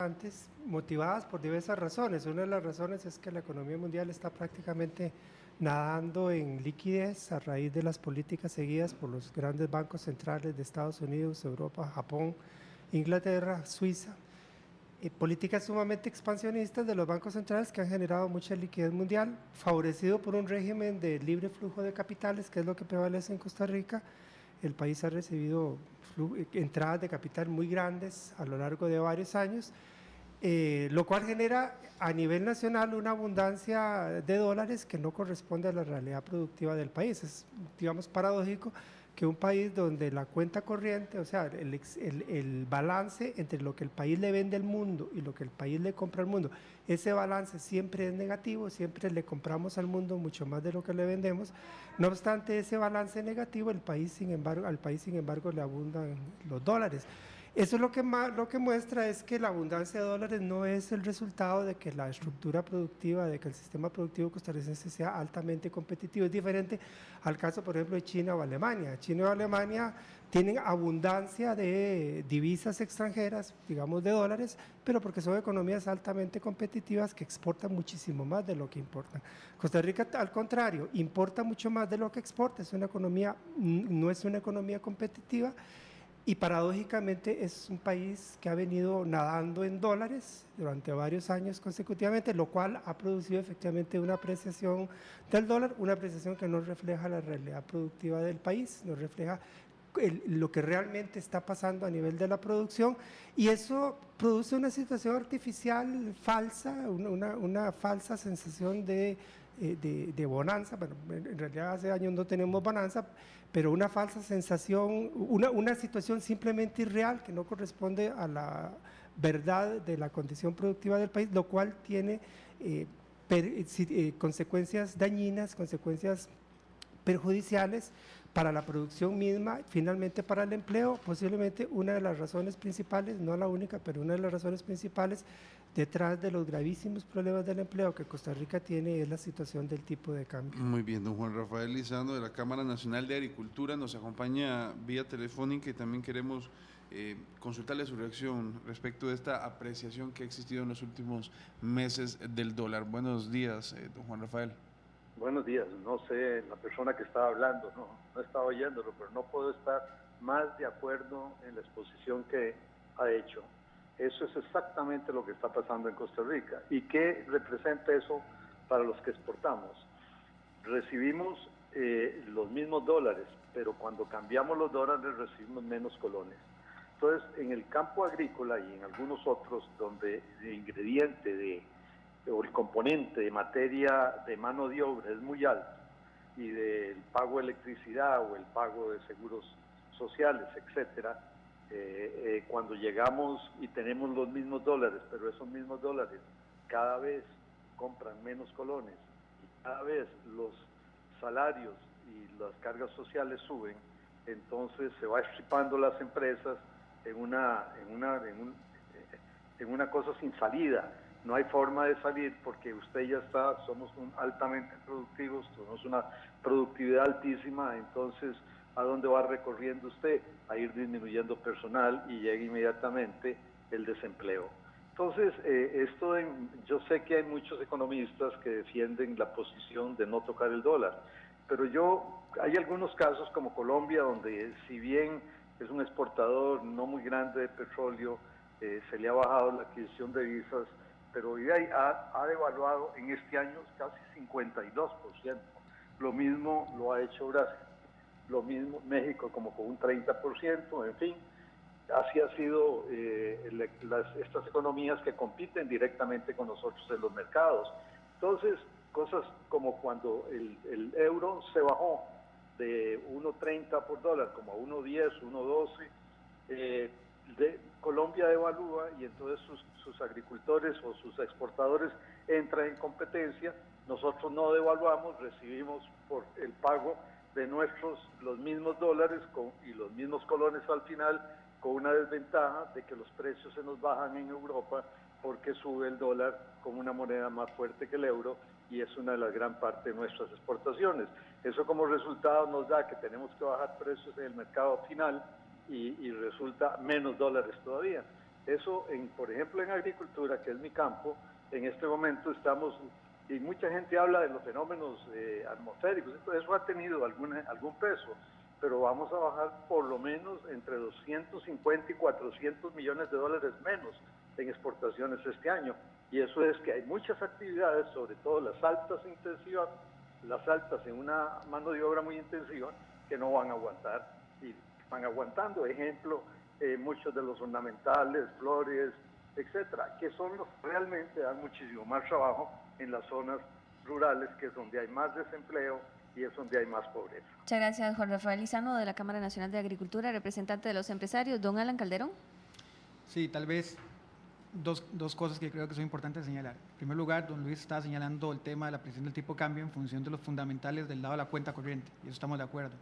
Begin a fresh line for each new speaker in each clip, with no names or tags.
antes, motivadas por diversas razones. Una de las razones es que la economía mundial está prácticamente nadando en liquidez a raíz de las políticas seguidas por los grandes bancos centrales de Estados Unidos, Europa, Japón, Inglaterra, Suiza. Políticas sumamente expansionistas de los bancos centrales que han generado mucha liquidez mundial, favorecido por un régimen de libre flujo de capitales, que es lo que prevalece en Costa Rica. El país ha recibido entradas de capital muy grandes a lo largo de varios años, lo cual genera a nivel nacional una abundancia de dólares que no corresponde a la realidad productiva del país. Es, digamos, paradójico que un país donde la cuenta corriente, o sea, el balance entre lo que el país le vende al mundo y lo que el país le compra al mundo, ese balance siempre es negativo, siempre le compramos al mundo mucho más de lo que le vendemos. No obstante ese balance negativo, al país sin embargo le abundan los dólares. Eso es lo que muestra es que la abundancia de dólares no es el resultado de que la estructura productiva, de que el sistema productivo costarricense sea altamente competitivo. Es diferente al caso, por ejemplo, de China o Alemania. China o Alemania tienen abundancia de divisas extranjeras, digamos de dólares, pero porque son economías altamente competitivas que exportan muchísimo más de lo que importan. Costa Rica, al contrario, importa mucho más de lo que exporta. Es una economía, no es una economía competitiva. Y paradójicamente es un país que ha venido nadando en dólares durante varios años consecutivamente, lo cual ha producido efectivamente una apreciación del dólar, una apreciación que no refleja la realidad productiva del país, no refleja lo que realmente está pasando a nivel de la producción, y eso produce una situación artificial falsa, una falsa sensación de bonanza. Bueno, en realidad hace años no tenemos bonanza, pero una falsa sensación, una situación simplemente irreal que no corresponde a la verdad de la condición productiva del país, lo cual tiene consecuencias dañinas, consecuencias perjudiciales para la producción misma, finalmente para el empleo. Posiblemente una de las razones principales, no la única, pero una de las razones principales detrás de los gravísimos problemas del empleo que Costa Rica tiene es la situación del tipo de cambio.
Muy bien, don Juan Rafael Lizano de la Cámara Nacional de Agricultura nos acompaña vía telefónica y también queremos consultarle su reacción respecto de esta apreciación que ha existido en los últimos meses del dólar. Buenos días, don Juan Rafael.
Buenos días, no sé, la persona que estaba hablando, no estaba oyéndolo, pero no puedo estar más de acuerdo en la exposición que ha hecho. Eso es exactamente lo que está pasando en Costa Rica. ¿Y qué representa eso para los que exportamos? Recibimos los mismos dólares, pero cuando cambiamos los dólares recibimos menos colones. Entonces, en el campo agrícola y en algunos otros donde el ingrediente o el componente de materia de mano de obra es muy alto y del pago de electricidad o el pago de seguros sociales, etcétera, cuando llegamos y tenemos los mismos dólares, pero esos mismos dólares cada vez compran menos colones y cada vez los salarios y las cargas sociales suben, entonces se va estripando las empresas en una cosa sin salida. No hay forma de salir porque usted ya está, somos altamente productivos, tenemos una productividad altísima, entonces ¿a dónde va recorriendo usted? A ir disminuyendo personal y llega inmediatamente el desempleo. Entonces, yo sé que hay muchos economistas que defienden la posición de no tocar el dólar, pero hay algunos casos como Colombia, donde si bien es un exportador no muy grande de petróleo, se le ha bajado la adquisición de divisas, pero ha devaluado en este año casi 52%. Lo mismo lo ha hecho Brasil, lo mismo México como con un 30%, en fin. Así ha sido estas economías que compiten directamente con nosotros en los mercados. Entonces, cosas como cuando el euro se bajó de 1.30 por dólar como a 1.10, 1.12, Colombia devalúa y entonces sus agricultores o sus exportadores entran en competencia. Nosotros no devaluamos, recibimos por el pago de los mismos dólares y los mismos colones al final, con una desventaja de que los precios se nos bajan en Europa porque sube el dólar con una moneda más fuerte que el euro y es una de las gran parte de nuestras exportaciones. Eso como resultado nos da que tenemos que bajar precios en el mercado final y resulta menos dólares todavía. Eso, por ejemplo, en agricultura, que es mi campo, en este momento estamos, y mucha gente habla de los fenómenos atmosféricos, eso ha tenido algún peso, pero vamos a bajar por lo menos entre 250 y 400 millones de dólares menos en exportaciones este año. Y eso es que hay muchas actividades, sobre todo las altas intensivas, las altas en una mano de obra muy intensiva, que no van a aguantar y van aguantando. Ejemplo, muchos de los ornamentales, flores, etcétera, que son los que realmente dan muchísimo más trabajo en las zonas rurales, que es donde hay más desempleo y es donde hay más pobreza.
Muchas gracias, Juan Rafael Lizano, de la Cámara Nacional de Agricultura, representante de los empresarios. Don Alan Calderón.
Sí, tal vez dos cosas que creo que son importantes señalar. En primer lugar, don Luis está señalando el tema de la apreciación del tipo de cambio en función de los fundamentales del lado de la cuenta corriente, y eso estamos de acuerdo.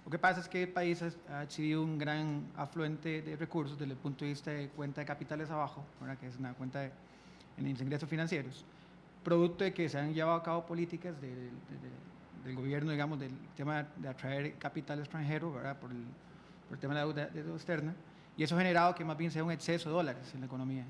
Lo que pasa es que el país ha adquirido un gran afluente de recursos desde el punto de vista de cuenta de capitales abajo, ¿verdad?, que es una cuenta en los ingresos financieros, producto de que se han llevado a cabo políticas del gobierno, digamos, del tema de atraer capital extranjero, ¿verdad?, por el tema de la deuda externa, y eso ha generado que más bien sea un exceso de dólares en la economía.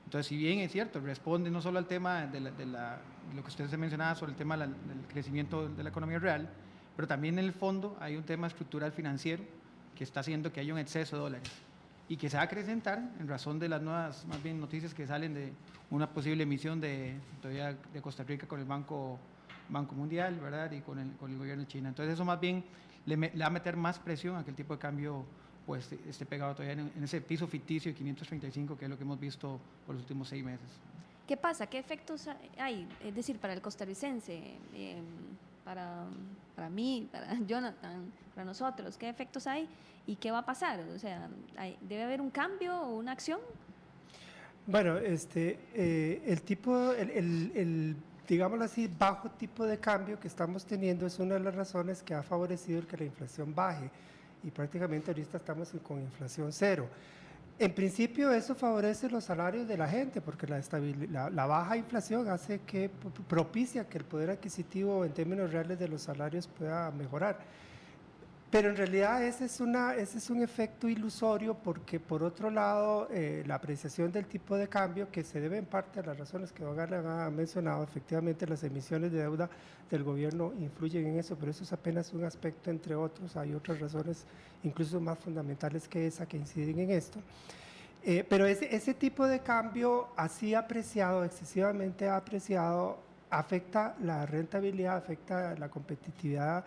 Entonces, si bien es cierto, responde no solo al tema de lo que usted se mencionaba sobre el tema del crecimiento de la economía real, pero también en el fondo hay un tema estructural financiero que está haciendo que haya un exceso de dólares y que se va a acrecentar en razón de las nuevas, más bien, noticias que salen de una posible emisión de Costa Rica con el Banco Mundial, ¿verdad?, y con el gobierno de China. Entonces eso más bien le va a meter más presión a que el tipo de cambio pues esté pegado todavía en ese piso ficticio de 535, que es lo que hemos visto por los últimos 6 meses.
¿Qué pasa? ¿Qué efectos hay? Es decir, para el costarricense, para mí, para Jonathan, para nosotros, ¿qué efectos hay y qué va a pasar? O sea, ¿debe haber un cambio o una acción?
Bueno, digámoslo así, bajo tipo de cambio que estamos teniendo es una de las razones que ha favorecido el que la inflación baje, y prácticamente ahorita estamos con inflación cero. En principio eso favorece los salarios de la gente, porque la baja inflación hace que propicia que el poder adquisitivo en términos reales de los salarios pueda mejorar. Pero en realidad ese es un efecto ilusorio, porque por otro lado la apreciación del tipo de cambio, que se debe en parte a las razones que don Alan ha mencionado, efectivamente las emisiones de deuda del gobierno influyen en eso, pero eso es apenas un aspecto entre otros. Hay otras razones incluso más fundamentales que esa que inciden en esto. Pero ese tipo de cambio así apreciado, excesivamente apreciado, afecta la rentabilidad, afecta la competitividad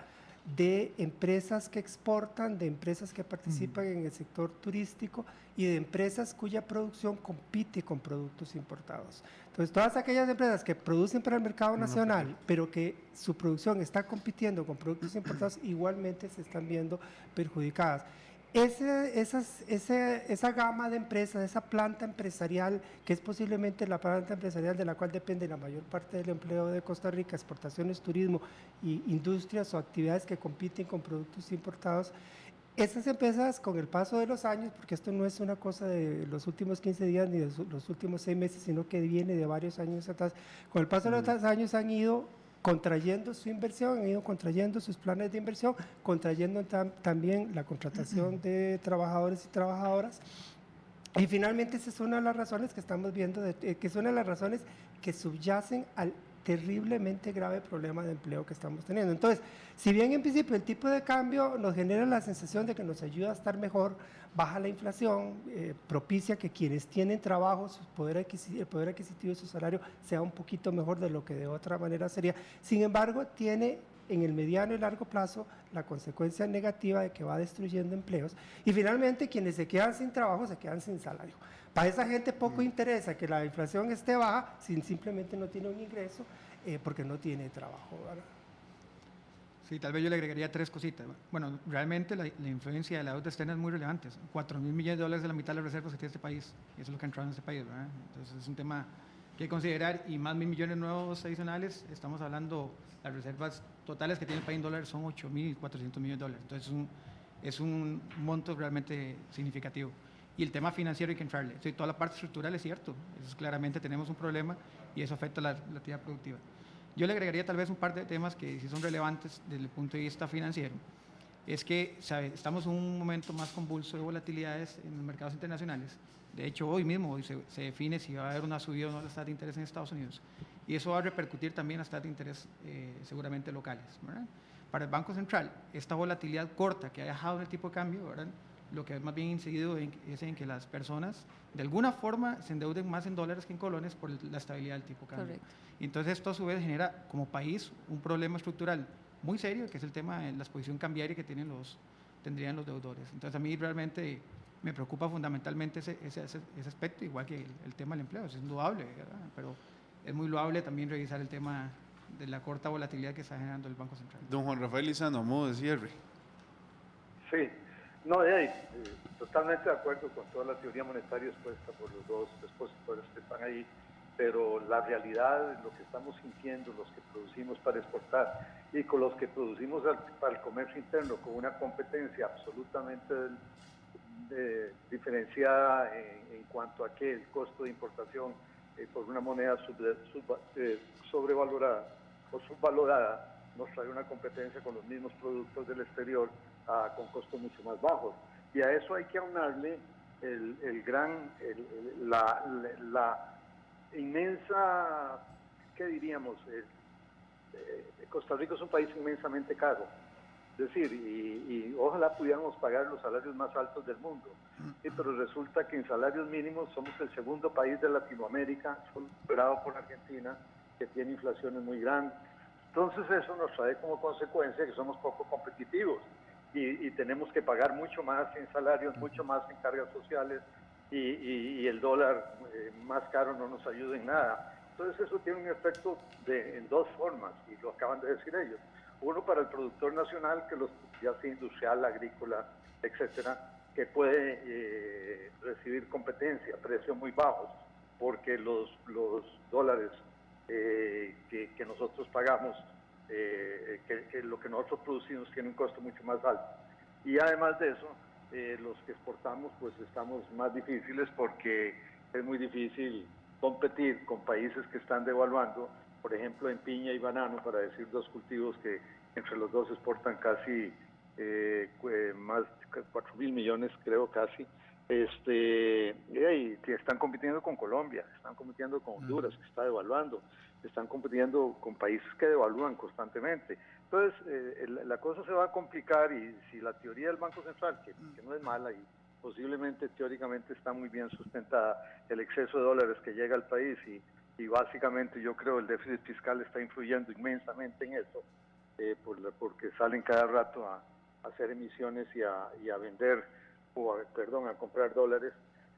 de empresas que exportan, de empresas que participan en el sector turístico y de empresas cuya producción compite con productos importados. Entonces, todas aquellas empresas que producen para el mercado nacional, pero que su producción está compitiendo con productos importados, igualmente se están viendo perjudicadas. Esa gama de empresas, esa planta empresarial, que es posiblemente la planta empresarial de la cual depende la mayor parte del empleo de Costa Rica, exportaciones, turismo y industrias o actividades que compiten con productos importados, esas empresas con el paso de los años, porque esto no es una cosa de los últimos 15 días ni de los últimos 6 meses, sino que viene de varios años atrás, con el paso de los años han ido contrayendo su inversión, han ido contrayendo sus planes de inversión, contrayendo también la contratación de trabajadores y trabajadoras. Y finalmente esa es una de las razones que estamos viendo, que es una de las razones que subyacen al terriblemente grave problema de empleo que estamos teniendo. Entonces, si bien en principio el tipo de cambio nos genera la sensación de que nos ayuda a estar mejor, baja la inflación, propicia que quienes tienen trabajo, el poder adquisitivo de su salario sea un poquito mejor de lo que de otra manera sería. Sin embargo, tiene en el mediano y largo plazo la consecuencia negativa de que va destruyendo empleos, y finalmente quienes se quedan sin trabajo se quedan sin salario. Para esa gente poco interesa que la inflación esté baja si simplemente no tiene un ingreso porque no tiene trabajo, ¿verdad?
Sí, tal vez yo le agregaría 3 cositas. Bueno, realmente la influencia de la deuda externa es muy relevante. 4.000 millones de dólares de la mitad de las reservas que tiene este país, y eso es lo que ha entrado en este país, ¿verdad? Entonces es un tema que hay que considerar, y más 1.000 millones nuevos adicionales, estamos hablando, las reservas totales que tiene el país en dólares son 8.400 millones de dólares. Entonces es un monto realmente significativo. Y el tema financiero hay que entrarle. Sí, toda la parte estructural es cierto, eso claramente tenemos un problema y eso afecta la actividad productiva. Yo le agregaría tal vez un par de temas que sí son relevantes desde el punto de vista financiero. Es que estamos en un momento más convulso de volatilidades en los mercados internacionales, De hecho, hoy mismo se define si va a haber una subida o no de las tasas de interés en Estados Unidos. Y eso va a repercutir también en las tasas de interés seguramente locales, ¿verdad? Para el Banco Central, esta volatilidad corta que ha dejado en el tipo de cambio, ¿verdad?, lo que más bien ha incidido es en que las personas de alguna forma se endeuden más en dólares que en colones por la estabilidad del tipo de cambio.
Correcto.
Y entonces esto a su vez genera como país un problema estructural muy serio, que es el tema de la exposición cambiaria que tendrían los deudores. Entonces a mí realmente me preocupa fundamentalmente ese aspecto, igual que el tema del empleo, es indudable, ¿verdad? Pero es muy loable también revisar el tema de la corta volatilidad que está generando el Banco Central.
Don Juan Rafael Lizano, a modo de cierre.
Sí, no, totalmente de acuerdo con toda la teoría monetaria expuesta por los dos expositores que están ahí, pero la realidad, lo que estamos sintiendo, los que producimos para exportar y con los que producimos para el comercio interno, con una competencia absolutamente diferenciada en cuanto a que el costo de importación por una moneda sobrevalorada o subvalorada nos trae una competencia con los mismos productos del exterior con costos mucho más bajos. Y a eso hay que aunarle la inmensa, ¿qué diríamos? Costa Rica es un país inmensamente caro. Es decir, y ojalá pudiéramos pagar los salarios más altos del mundo. Pero resulta que en salarios mínimos somos el segundo país de Latinoamérica, superado por Argentina, que tiene inflaciones muy grandes. Entonces eso nos trae como consecuencia que somos poco competitivos y tenemos que pagar mucho más en salarios, mucho más en cargas sociales y el dólar más caro no nos ayuda en nada. Entonces eso tiene un efecto en dos formas, y lo acaban de decir ellos. Uno, para el productor nacional, ya sea industrial, agrícola, etcétera, que puede recibir competencia a precios muy bajos, porque los dólares que nosotros pagamos, que lo que nosotros producimos tiene un costo mucho más alto. Y además de eso, los que exportamos pues estamos más difíciles porque es muy difícil competir con países que están devaluando, por ejemplo en piña y banano, para decir dos cultivos que entre los dos exportan casi más de 4.000 millones, creo casi, y que están compitiendo con Colombia, están compitiendo con Honduras, que está devaluando, están compitiendo con países que devalúan constantemente. Entonces, la cosa se va a complicar, y si la teoría del Banco Central, que no es mala y posiblemente teóricamente está muy bien sustentada, el exceso de dólares que llega al país y básicamente yo creo el déficit fiscal está influyendo inmensamente en eso, porque salen cada rato a hacer emisiones y a vender, a comprar dólares.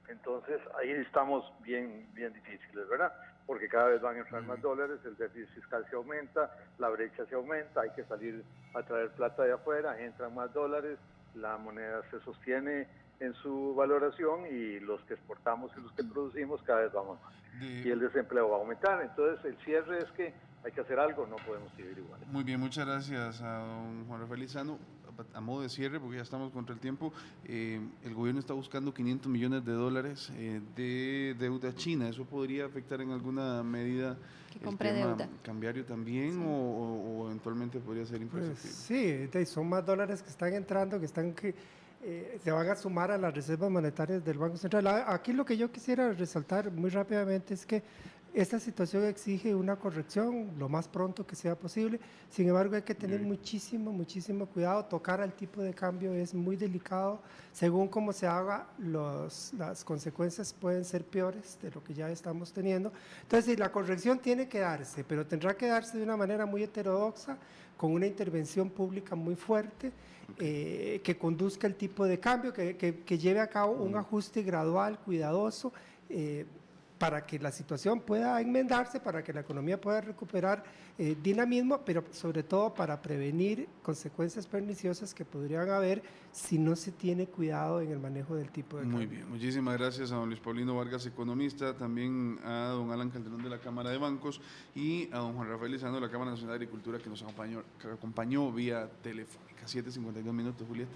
Entonces ahí estamos bien difíciles, ¿verdad? Porque cada vez van a entrar más dólares, el déficit fiscal se aumenta, la brecha se aumenta, hay que salir a traer plata de afuera, entran más dólares, la moneda se sostiene en su valoración y los que exportamos y los que producimos cada vez vamos más. Y el desempleo va a aumentar. Entonces el cierre es que hay que hacer algo, no podemos seguir igual.
Muy bien, muchas gracias a don Juan Rafael Lizano. A modo de cierre, porque ya estamos contra el tiempo, el gobierno está buscando 500 millones de dólares de deuda china. ¿Eso podría afectar en alguna medida el tema
deuda
cambiario también, sí, o eventualmente podría ser imperceptible?
Pues, sí, son más dólares que están entrando, se van a sumar a las reservas monetarias del Banco Central. Aquí lo que yo quisiera resaltar muy rápidamente es que esta situación exige una corrección lo más pronto que sea posible. Sin embargo, hay que tener muchísimo cuidado. Tocar al tipo de cambio es muy delicado. Según cómo se haga, las consecuencias pueden ser peores de lo que ya estamos teniendo. Entonces, la corrección tiene que darse, pero tendrá que darse de una manera muy heterodoxa, con una intervención pública muy fuerte, que conduzca el tipo de cambio, que lleve a cabo un ajuste gradual, cuidadoso, para que la situación pueda enmendarse, para que la economía pueda recuperar dinamismo, pero sobre todo para prevenir consecuencias perniciosas que podrían haber si no se tiene cuidado en el manejo del tipo de cambio.
Muy bien, muchísimas gracias a don Luis Paulino Vargas, economista, también a don Alan Calderón de la Cámara de Bancos y a don Juan Rafael Lizano de la Cámara Nacional de Agricultura, que nos acompañó vía telefónica. 7:52 minutos, Julieta.